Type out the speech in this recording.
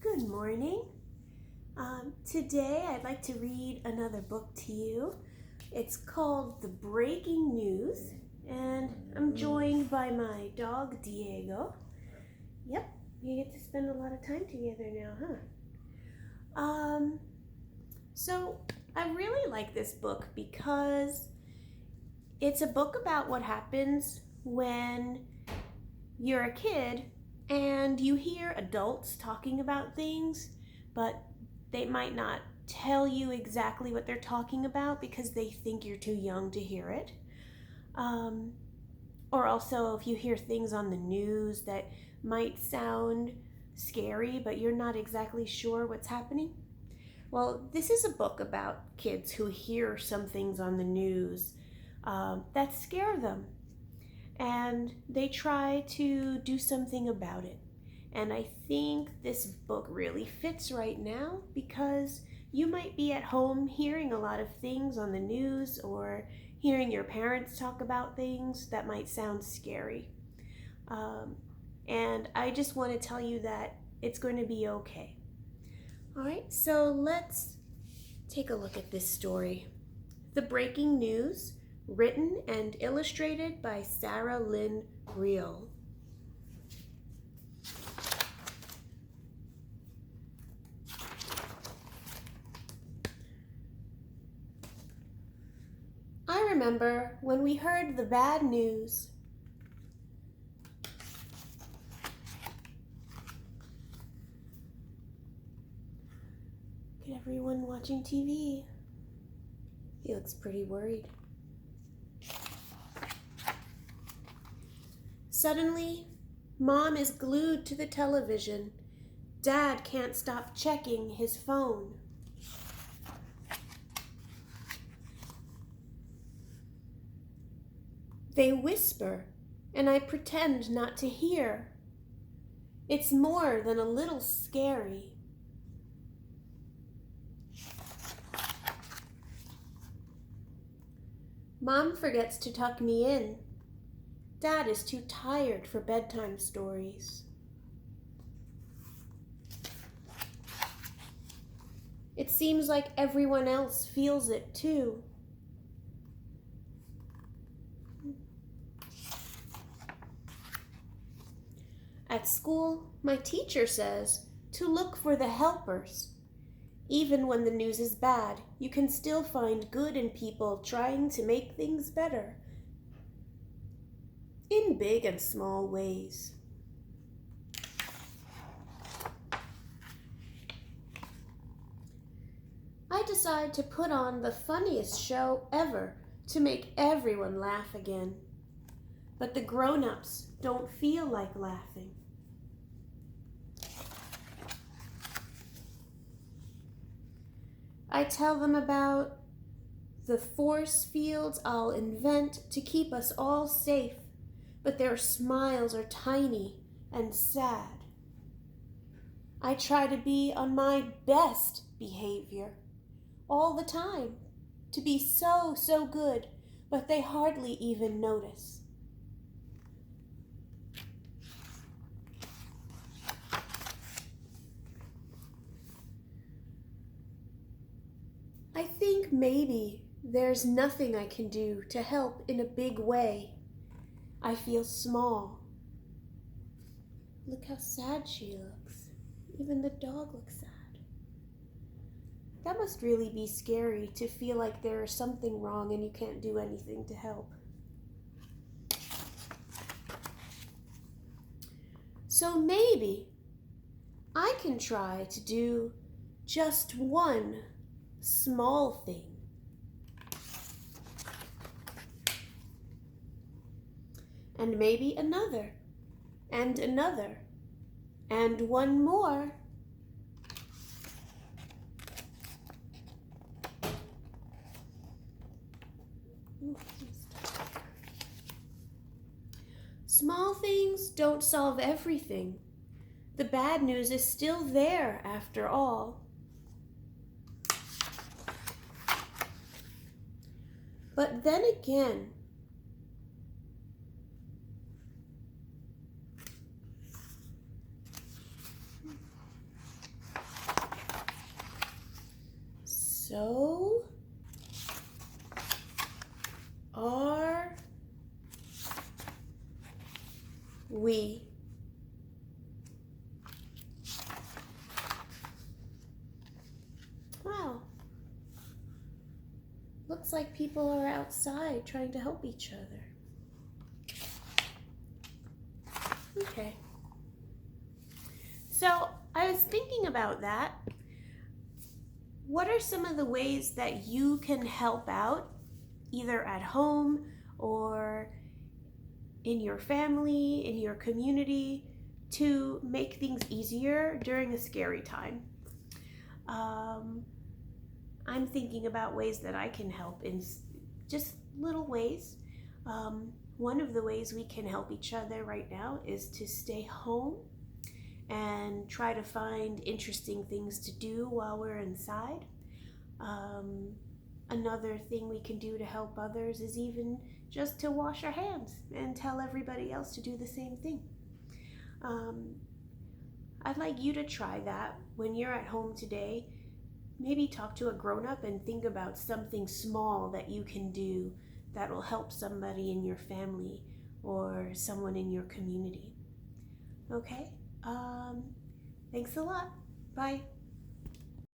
Good morning. Today I'd like to read another book to you. It's called The Breaking News, and I'm joined by my dog Diego. Yep, you get to spend a lot of time together now, huh? So I really like this book because it's a book about what happens when you're a kid and you hear adults talking about things, but they might not tell you exactly what they're talking about because they think you're too young to hear it. Or also if you hear things on the news that might sound scary, but you're not exactly sure what's happening. Well, this is a book about kids who hear some things on the news that scare them, and they try to do something about it. And I think this book really fits right now because you might be at home hearing a lot of things on the news or hearing your parents talk about things that might sound scary. And I just want to tell you that it's going to be okay. All right, so let's take a look at this story. The Breaking News, written and illustrated by Sarah Lynn Reel. I remember when we heard the bad news. Look at everyone watching TV. He looks pretty worried. Suddenly, Mom is glued to the television. Dad can't stop checking his phone. They whisper, and I pretend not to hear. It's more than a little scary. Mom forgets to tuck me in. Dad is too tired for bedtime stories. It seems like everyone else feels it too. At school, my teacher says to look for the helpers. Even when the news is bad, you can still find good in people trying to make things better. In big and small ways. I decide to put on the funniest show ever to make everyone laugh again. But the grown-ups don't feel like laughing. I tell them about the force fields I'll invent to keep us all safe, but their smiles are tiny and sad. I try to be on my best behavior all the time, to be so good, but they hardly even notice. I think maybe there's nothing I can do to help in a big way. I feel small. Look how sad she looks. Even the dog looks sad. That must really be scary to feel like there is something wrong and you can't do anything to help. So maybe I can try to do just one small thing. And maybe another, and another, and one more. Small things don't solve everything. The bad news is still there after all. But then again, So are we. Wow. Looks like people are outside trying to help each other. Okay. So I was thinking about that. What are some of the ways that you can help out, either at home or in your family, in your community, to make things easier during a scary time? I'm thinking about ways that I can help in just little ways. One of the ways we can help each other right now is to stay home and try to find interesting things to do while we're inside. Another thing we can do to help others is even just to wash our hands and tell everybody else to do the same thing. I'd like you to try that when you're at home today. Maybe talk to a grown-up and think about something small that you can do that will help somebody in your family or someone in your community. Okay? Thanks a lot. Bye.